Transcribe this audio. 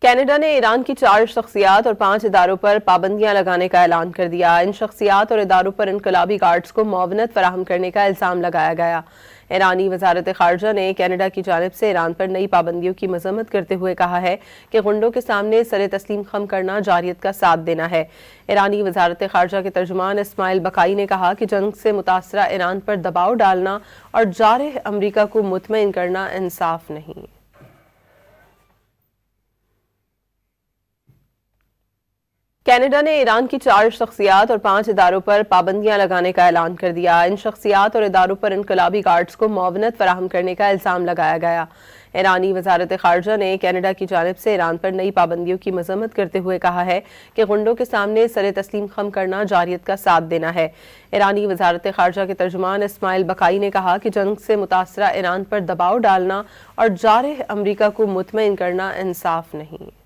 Canada نے ایران کی 4 شخصیات اور 5 اداروں پر پابندیاں لگانے کا اعلان کر دیا۔ ان شخصیات اور اداروں پر انقلابی گارڈز کو معاونت فراہم کرنے کا الزام لگایا گیا۔ ایرانی وزارت خارجہ نے کینیڈا کی جانب سے ایران پر نئی پابندیوں کی مذمت کرتے ہوئے کہا ہے کہ غنڈوں کے سامنے سر تسلیم خم کرنا جارحیت کا ساتھ دینا ہے۔ ایرانی وزارت خارجہ کے ترجمان اسماعیل بقائی نے کہا کہ جنگ سے متاثرہ ایران پر دباؤ ڈالنا اور جارح امریکہ کو مطمئن کرنا انصاف نہیں۔ کینیڈا نے ایران کی 4 شخصیات اور 5 اداروں پر پابندیاں لگانے کا اعلان کر دیا۔ ان شخصیات اور اداروں پر انقلابی گارڈز کو معاونت فراہم کرنے کا الزام لگایا گیا۔ ایرانی وزارت خارجہ نے کینیڈا کی جانب سے ایران پر نئی پابندیوں کی مذمت کرتے ہوئے کہا ہے کہ غنڈوں کے سامنے سر تسلیم خم کرنا جارحیت کا ساتھ دینا ہے۔ ایرانی وزارت خارجہ کے ترجمان اسماعیل بقائی نے کہا کہ جنگ سے متاثرہ ایران پر دباؤ ڈالنا اور جارح امریکہ کو مطمئن کرنا انصاف نہیں۔